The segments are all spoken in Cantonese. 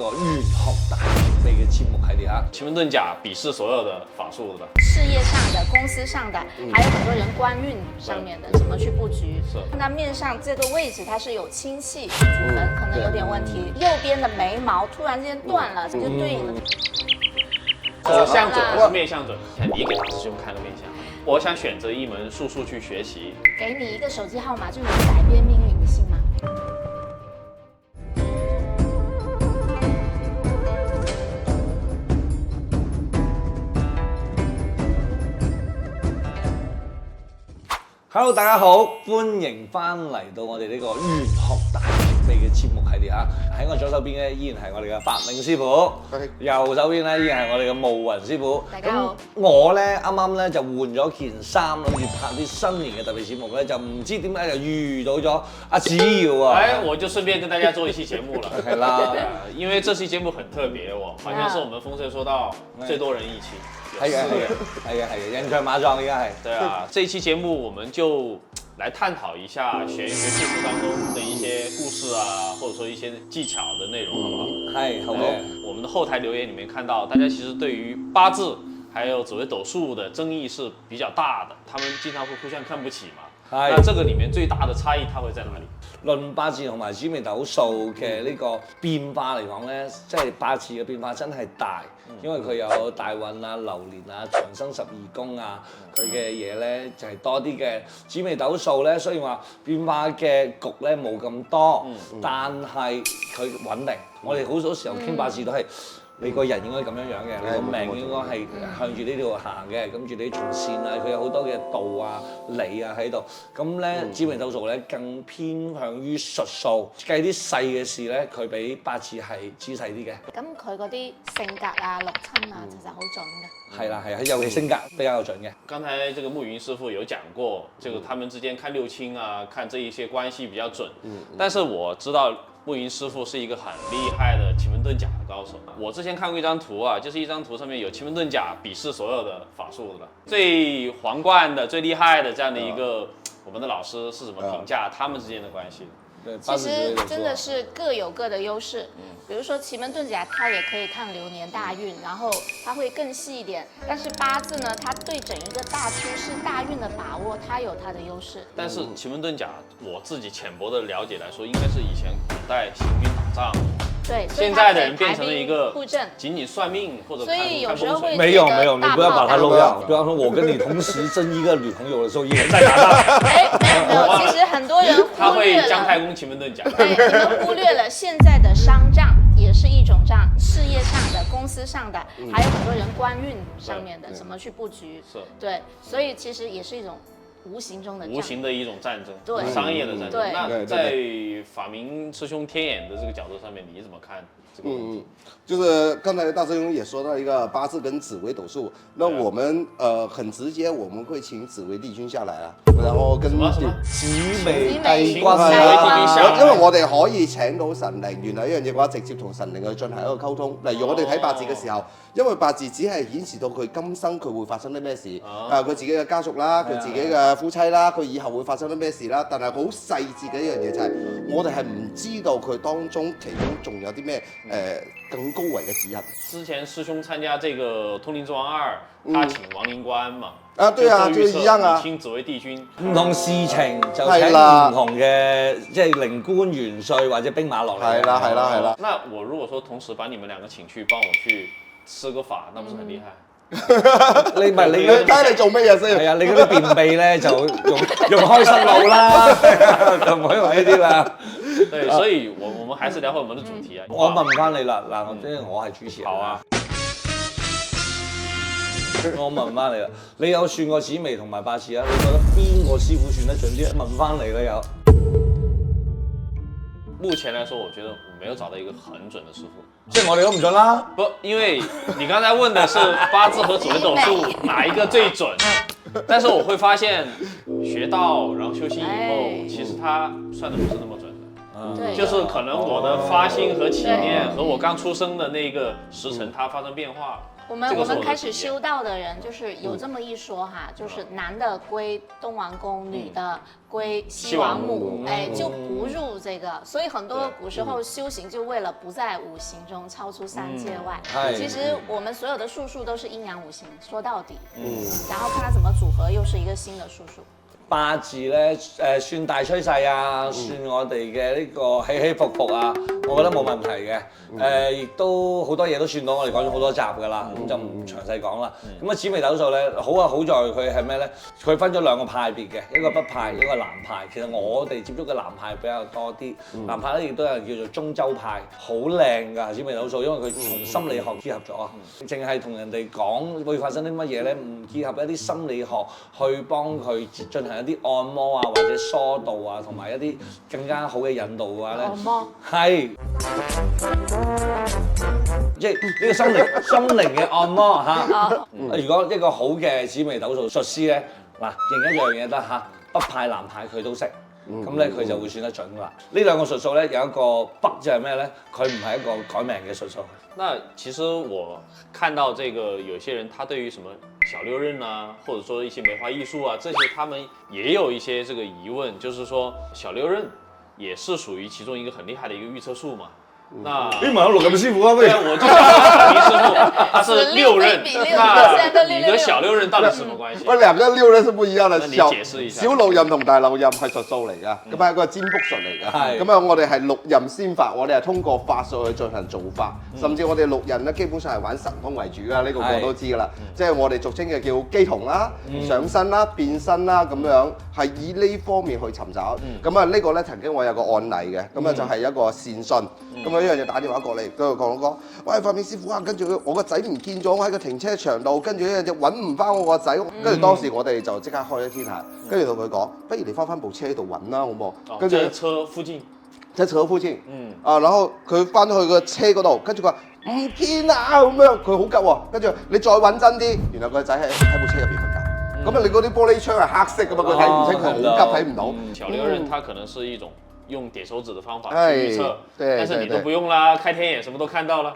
玄學大靈秘嘅節目系列啊，奇门遁甲鄙视所有的法术的，事业上的、公司上的，还有很多人官运上面的，怎么去布局？是。那面上这个位置它是有清气组分，可能有点问题。右边的眉毛突然之间断了，这就对应了。手相准还是面相准？看你给大师兄看个面相，我想选择一门术数去学习。给你一个手机号码就能改变命运，你信吗？ Hello， 大家好，歡迎翻嚟到我哋呢個玄學大靈秘嘅節目系列啊！喺我左手邊咧，依然係我哋嘅發明師傅，右手邊咧依然係我哋嘅慕雲師傅。大家好。我咧啱啱咧就換咗件衫，諗住拍啲新年嘅特別節目咧，就唔知點解就遇到咗阿子堯啊！哎，我就順便跟大家做一期節目了。係啦，因為這期節目很特別哦，好像是我們風水說到最多人一期。 係嘅，人強馬壯應該係。對啊，這一期節目我們就來探討一下玄學術數當中的一些故事啊，或者說一些技巧的內容，好不好？係，好嘅。我們的後台留言裡面看到，大家其實對於八字還有紫微斗數的爭議是比較大的，他們經常會互相看不起嘛。那這個裡面最大的差異，它會在哪裡？論八字同埋紫微斗數嘅呢個變化嚟講咧，即係八字嘅變化真係大，因為佢有大運啊、流年啊、長生12宮啊，佢嘅嘢咧就係多啲嘅。紫微斗數咧，雖然話變化嘅局咧冇咁多，但係佢穩定。我哋好多時候傾八字都係。 你個人應該咁樣樣嘅，你個命應該係向住呢度行嘅，跟住你條線啊，佢有好多嘅道啊、理啊喺度。咁咧，紫微斗數咧更偏向於術數，計啲細嘅事咧，佢比八字係仔細啲嘅。咁佢嗰啲性格啊、六親啊，其實好準嘅。係啦，尤其性格比較準嘅。剛才這個慕雲師傅有講過，這個他們之間看六親啊，看這一些關係比較準。但是我知道。 慕雲師傅是一個很厲害的奇門遁甲的高手。我之前看過一張圖啊，就是一張圖上面有奇門遁甲鄙視所有的法術的，最皇冠的、最厲害的這樣的一個，我們的老師是怎麼評價他們之間的關係？ 其實真的是各有各的優勢。比如說奇門遁甲，它也可以看流年大運，然後它會更細一點。但是八字呢，它對整一個大趨勢、大運的把握，它有它的優勢。但是奇門遁甲，我自己淺薄的了解來說，應該是以前古代行軍打仗。 对，现在的人变成了一个布阵，仅仅算命或者所以有时候会没有，你不要把它漏掉。比方说，我跟你同时争一个女朋友的时候，也在打仗。哎，没有，其实很多人他会忽略了。姜太公奇门遁甲。对，你们忽略了现在的商战也是一种仗，事业上的、公司上的，还有很多人官运上面的，怎么去布局？是。对，所以其实也是一种。 无形中的无形的一种战争，对商业的战争。对，那在法明师兄天眼的这个角度上面，你怎么看这个问题？就是刚才大师兄也说到一个八字跟紫微斗数，那我们很直接，我们会請紫微帝君下來啊，然後跟什麼紫微帝君因為我哋可以請到神靈，原來一樣嘢嘅話，直接同神靈去進行一個溝通。例如我哋睇八字嘅時候，因為八字只係顯示到佢今生佢會發生啲咩事，佢自己嘅家屬啦，佢自己嘅夫妻啦，佢以後會發生啲咩事啦。但係好細節嘅一樣嘢就係，我哋係唔知道佢當中其中仲有啲咩更高維嘅指引。之前師兄參加這個《通靈之王2》，他請王靈官嘛。啊，對啊，就一樣啊。請紫微帝君。唔同事情就請唔同嘅，即係靈官元帥或者兵馬落嚟。係啦。那我如果說同時把你們兩個請去，幫我去施個法，那不是很厲害？你唔係你睇你做咩嘢先？係啊，你嗰啲便秘咧就用開心路啦，就唔好用呢啲啦。對，所以我們還是聊回我們的主題啊。我問翻你啦，嗱，即係我係主持人。好啊。我問翻你啦，你有算過紫微同埋八字啊？你覺得邊個師傅算得準啲？問翻你啦有。目前來說，我覺得我沒有找到一個很準的師傅。即係我哋都唔準啦。不，因為你剛才問的是八字和紫微斗數哪一個最準，但是我會發現學到然後修心以後，其實它算的不是那麼準的。就是可能我的發心和起念和我剛出生的那個時辰，它發生變化。我们这个是我的开始体验修道的人，就是有这么一说哈，就是男的归东王公，女的归西王母，哎，就不入这个。所以很多古时候修行就为了不在五行中超出3界外。其实我们所有的术数都是阴阳五行，说到底，然后看它怎么组合，又是一个新的术数。八字咧，算大趨勢啊，算我哋嘅呢個起起伏伏啊，我覺得冇問題嘅。亦都好多嘢都算到，我哋講咗好多集㗎啦，咁就唔詳細講啦。咁啊紫微斗數咧，好在佢係咩咧？佢分咗2個派別嘅，一個北派，一個南派。其實我哋接觸嘅南派比較多啲，南派咧亦都有叫做中州派，好靚㗎紫微斗數，因為佢同心理學結合咗啊，淨係同人哋講會發生啲乜嘢咧，唔結合一啲心理學去幫佢進行一啲按摩啊，或者疏導啊，同埋一啲更加好嘅引導嘅話咧，按摩係即係呢個心靈嘅按摩嚇。如果一個好嘅紫微斗數術師咧，嗱認一樣嘢得嚇，北派南派佢都識。咁咧佢就會算得準㗎啦。呢2個術數咧有一個北就係咩咧？佢唔係一個改名嘅術數。那其實我看到這個有些人他對於什麼小六壬啊，或者說一些梅花易數啊，這些他們也有一些這個疑問，就是說小六壬也是屬於其中一個很厲害的一個預測術嘛。那你問我陸任師傅啊，不如？對啊，我就想林師傅，他是6壬，那你的小六壬到底是什麼關係？喂，2跟6咧是不一樣嘅。那你解釋一下。小六壬同大六壬係術數嚟㗎，咁係一個占卜術嚟㗎。咁啊，我哋係6壬先法，我哋係通過法術去進行造法，甚至我哋6壬咧基本上係玩神通為主㗎，呢個個都知㗎啦。即係我哋俗稱嘅叫乩童啦、上身啦、變身啦咁樣，係以呢方面去尋找。咁啊，呢個咧曾經我有個案例嘅，咁啊就係一個善信。咁啊，一樣就打電話過嚟，跟住講，喂，發面師傅啊，跟住我個仔唔見咗，我喺個停車場度，跟住一樣就揾唔翻我個仔，跟住當時我哋就即刻開咗天下，跟住同佢講，不如你翻部車度揾啦，好唔好？跟住喺車附近，喺車附近，然後佢翻到去個車嗰度，跟住佢話唔見啊咁樣，佢好急喎，跟住你再揾真啲，原來個仔喺部車入邊瞓覺，咁啊你嗰啲玻璃窗係黑色噶嘛，佢睇唔清，佢好急睇唔到。小六壬它可能是一種用點手指的方法去預測，但是你都不用啦，開天眼什麼都看到了。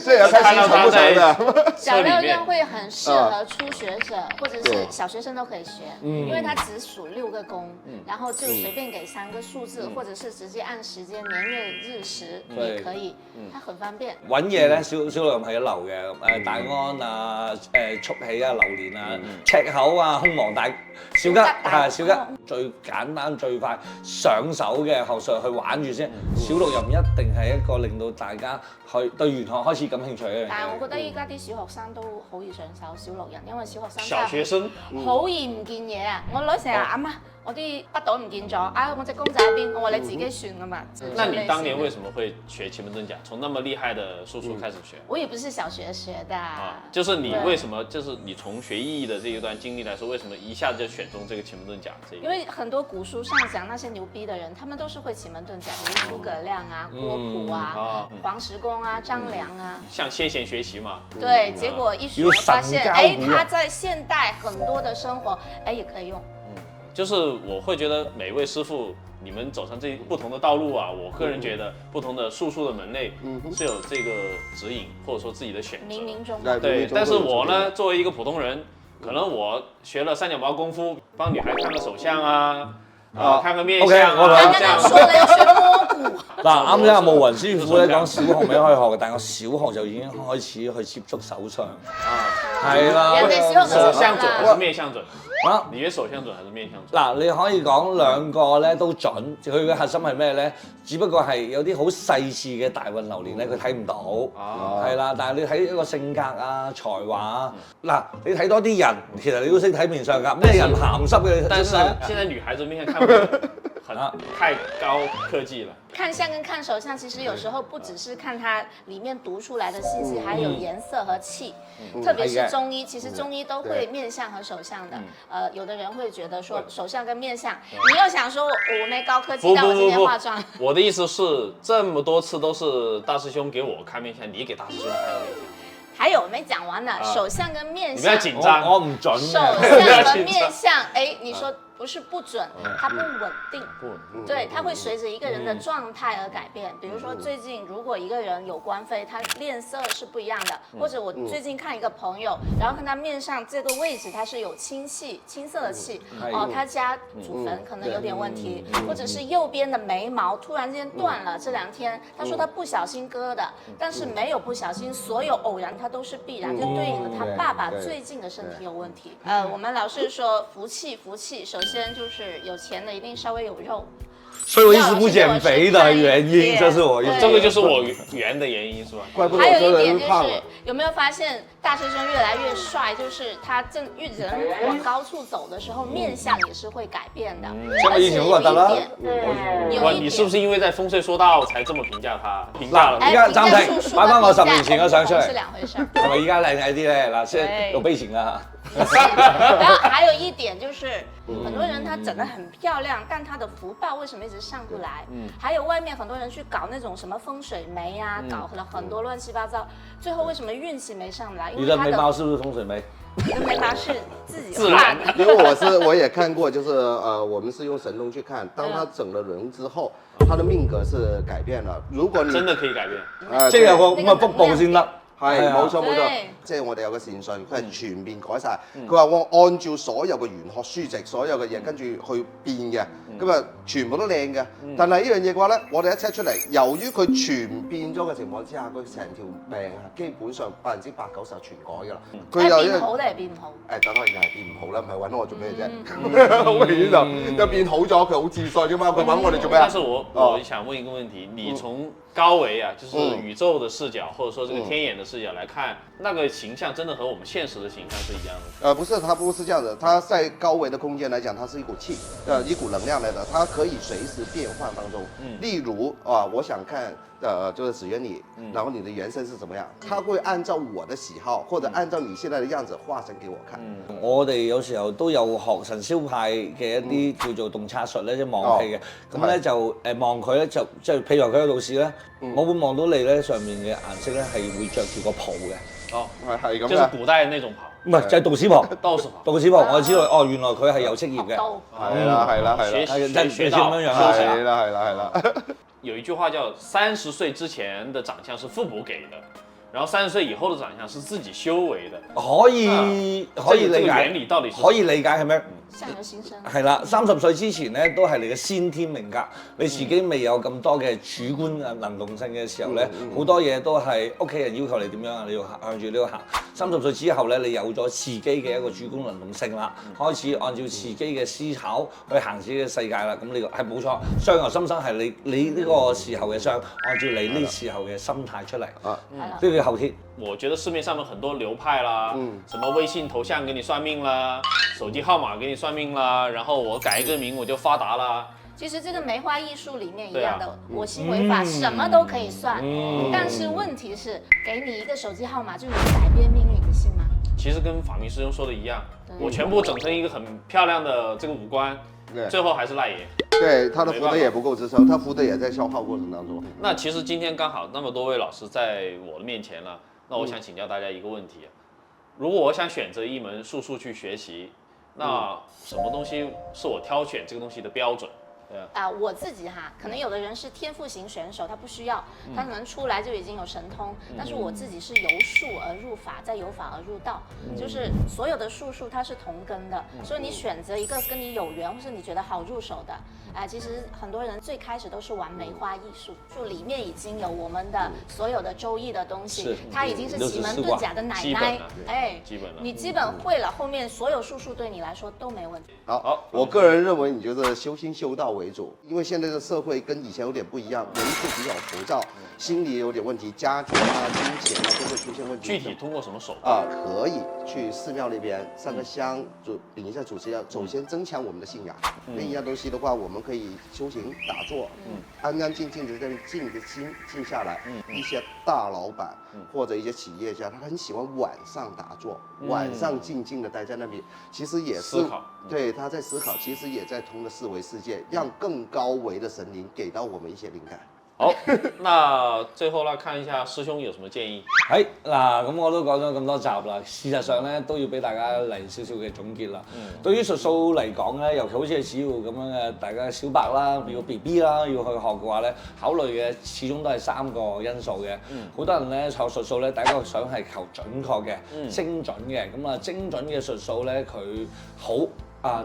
所以要看心誠不誠的。小六壬會很適合初學者，或者是小學生都可以學，因為它只屬6個宮，然後就隨便給3個數字，或者是直接按時間年月日時也可以，它很方便。揾嘢咧，小六壬係一流嘅，大安啊，速喜啊，流年啊，赤口啊，空亡大小吉係小吉，最簡單最快上手嘅學術去玩住先。小六壬一定係一個令到大家去對玄學開始感興趣嘅一樣嘢。但係我覺得依家啲小學生都好易上手小六壬，因為小學生小學生好易唔見嘢啊！我女成日阿媽，我啲筆袋唔見咗，啊我隻公仔喺邊？我話你自己算㗎嘛。那你當年為什麼會學奇門遁甲？從那麼厲害的術數開始學？我也不是小學學的。就是你為什麼？就是你從學藝的這一段經歷來說，為什麼一下子就選中這個奇門遁甲這一？因為很多古書上講那些牛逼的人，他們都是會奇門遁甲，比如諸葛亮啊、郭璞啊、黃石公啊、張良啊。向先賢學習嘛。對，結果一學發現，哎，他在現代很多的生活，哎也可以用。就是我會覺得每位師傅，你們走上這不同的道路啊，我個人覺得不同的術數的門類是有這個指引，或者說自己的選擇。冥冥中。對，但是我呢，作為一個普通人，可能我學了3腳貓功夫，幫女孩看個手相啊，看個面相啊，剛剛說了要學摸骨。嗱，啱先阿慕雲師傅咧講小學未可以學嘅，但係我小學就已經開始去接觸手相。係啦。人哋小學手相準還是面相準？啊，你覺得手相準還是面相準？嗱，你可以講兩個咧都準，佢嘅核心係咩咧？只不過係有啲好細緻嘅大運流年咧，佢睇唔到，係啦。但係你睇一個性格啊、才華啊，嗱，你睇多啲人，其實你都識睇面相㗎。咩人鹹濕嘅？但是現在女孩子面相看不懂，太高科技了。看相跟看手相，其實有時候不只是看它裡面讀出來的信息，還有顏色和氣。特別是中醫，其實中醫都會面相和手相的。有的人會覺得說手相跟面相，你又想說我沒高科技，但我今天化妝。我的意思是，這麼多次都是大師兄給我看面相，你給大師兄看面相。還有沒講完呢，手相跟面相。你不要緊張，我唔準。手相和面相，哎，你說不是不准，它不稳定。对，它会随着一个人的状态而改变。比如说最近如果一个人有官非，他脸色是不一样的。或者我最近看一个朋友，然后看他面上这个位置它是有青色的气，他家祖坟可能有点问题，或者是右边的眉毛突然间断了，这2天他说他不小心割的，但是没有不小心，所有偶然它都是必然，就对应了他爸爸最近的身体有问题。我们老是说福气，首先就是有钱的一定稍微有肉。所以我一直不减肥的原因，这是我这个就是我圆的原因是吧？怪不得还有有些一点就是人胖了。有没有发现大学生越来越帅？就是他人往高处走的时候，面相也是会改变的。像以前我得了，哇，有一你是不点。是因为在风水说道才这么评价他？评价了而家暫停評價擺返我10年前嘅相出嚟是兩回事。係咪依家靚仔啲咧？嗱，即係有悲情啦。然后还有一点就是，很多人他整得很漂亮，但他的福报为什么一直上不来？还有外面很多人去搞那种什么风水眉啊，搞了很多乱七八糟，最后为什么运气没上来？因你的为他眉毛是不是风水眉？你的眉毛是自己自然画的。因为我也看过，就是我们是用神龙去看，当他整了容之後，他的命格是改變了。如果你真的可以改變。即係有個咁嘅福報先得。係冇錯冇錯對，即係我哋有個善信，佢係全面改晒。佢話我按照所有嘅玄學書籍，所有嘅嘢跟住去變嘅，咁啊全部都靚嘅。但係呢樣嘢嘅話咧，我哋一 check 出嚟，由於佢全變咗嘅情況之下，佢成條命啊基本上80%-90%全改㗎啦。佢係變好定係變唔好？誒，當然係變唔好啦，唔係揾我做咩啫？好明顯就變好咗，佢好自信㗎嘛，佢揾我哋做咩啊？但是我想問一個問題，你從高維啊，就是宇宙的視角，或者說這個天眼的視角來看，那個形象真的和我們現實的形象是一樣的？不是，它不是這樣的，它在高維的空間來講，它是一股氣，一股能量來的，它可以隨時變換當中。例如我想看。就是指緣你，然後你的原生是怎麼樣？他會按照我的喜好，或者按照你現在的樣子畫成給我看。我哋有時候都有學神霄派嘅一啲叫做洞察術咧，即係望氣嘅。咁咧就望佢咧就即係譬如話佢嘅道士咧，我會望到你咧上面嘅顏色咧係會着住個袍嘅。哦，係咁就是古代那種袍。唔係就係道士袍。道士袍。道士袍我知道哦，原來佢係有職業嘅。係啦係啦係啦，學到咁樣樣係啦係啦係啦。有一句話叫30歲之前的長相是父母給的，然後30歲以後的長相是自己修為的。可以理解。原理到底是可以理解係咩？相由心生。係啦，30歲之前咧都係你嘅先天命格，你自己未有咁多嘅主觀啊能動性嘅時候咧，好多嘢都係屋企人要求你點樣啊，你要向住呢個行。30歲之後咧，你有咗自己嘅一個主觀能動性啦，開始按照自己嘅思考去行自己嘅世界啦。咁呢個係冇錯，相由心生係你呢個時候嘅相，按照你呢時候嘅心態出嚟。呢個叫後天。我覺得市面上面很多流派啦，什麼微信頭像給你算命啦，手機號碼給你算命啦，然後我改一個名我就發達啦。其實這個梅花易數裡面一樣的，我心為法，什麼都可以算。但是問題是，給你一個手機號碼就能改變命運，你信嗎？其實跟法明師兄說的一樣，我全部整成一個很漂亮的這個五官，最後還是賴爺。對，他的福德也不夠支撐，他福德也在消耗過程當中。那其實今天剛好那麼多位老師在我的面前了，那我想請教大家一個問題：如果我想選擇一門術數去學習，那什麼東西是我挑選這個東西的標準？我自己哈，可能有的人是天賦型選手，他不需要，他可能出來就已經有神通。但是我自己是由術而入法，再由法而入道，就是所有的術數它是同根的，所以你選擇一個跟你有緣，或是你覺得好入手的。其實很多人最開始都是玩梅花易數，就裡面已經有我們的所有的周易的東西，它已經是奇門遁甲的奶奶。你基本會了，後面所有術數對你來說都沒問題。好，我個人認為你就是修心修道為主，因為現在的社會跟以前有點不一樣，人是比較浮躁，心理有點問題，家庭啊、金錢啊都會出現問題。具體通過什麼手可以去寺廟那邊上個香，領一下祖師，首先增強我們的信仰。另一樣東西的話，我們可以修行打坐，安安靜靜的在靜着心靜下來。一些大老闆或者一些企業家，他很喜歡晚上打坐，晚上靜靜的待在那邊，其實也是思考。對，他在思考，其實也在通過四維世界，讓更高維的神靈給到我們一些靈感。好，那最後啦，看一下師兄有什麼建議？係嗱，咁我都講咗咁多集啦，事實上咧都要俾大家嚟少少嘅總結啦。對於術數嚟講咧，尤其好似係小耀咁樣嘅，大家小白啦，要 BB 啦，要去學嘅話咧，考慮嘅始終都係3個因素嘅。好多人咧學術數咧，第一個想係求準確嘅、精準嘅，咁啊精準嘅術數咧佢好。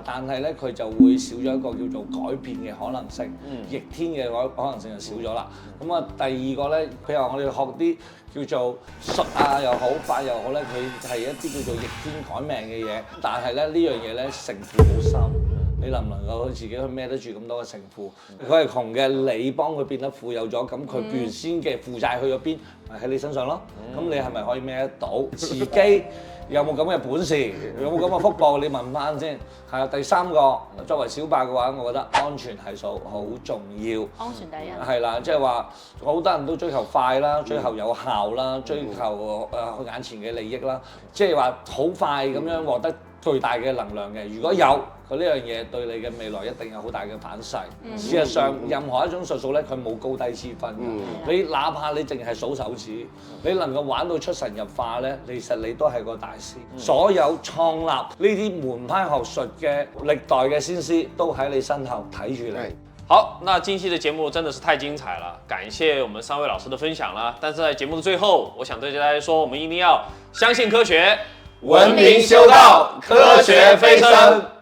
但係咧，佢就會少咗一個叫做改變嘅可能性，逆天嘅可能性就少咗啦。咁啊，第二個咧，譬如話我哋學啲叫做術啊又好，法又好咧，佢係一啲叫做逆天改命嘅嘢。但係咧呢樣嘢咧城府好深，你能唔能夠自己去孭得住咁多嘅城府？佢係窮嘅，你幫佢變得富有咗，咁佢原先嘅負債去咗邊？咪喺你身上咯。咁你係咪可以孭得到？自己有冇咁嘅本事？有冇咁嘅福報？你問翻先。係啊，第3個作為小白嘅話，我覺得安全係數好重要。安全第一。係啦，即係話好多人都追求快啦，追求有效啦，追求眼前嘅利益啦，即係話好快咁樣獲得巨大嘅能量嘅。如果有佢呢樣嘢，對你嘅未來一定有好大嘅反噬。事實上，任何一種術數咧，佢冇高低之分嘅。你哪怕你淨係數手指，你能夠玩到出神入化咧，其實你都係個大師。所有創立呢啲門派學術嘅歷代嘅先師，都喺你身後睇住你。好，那今期的節目真的是太精彩了，感謝我們3位老師的分享啦。但是在節目的最後，我想對大家說，我們一定要相信科學，文明修道，科學飛升。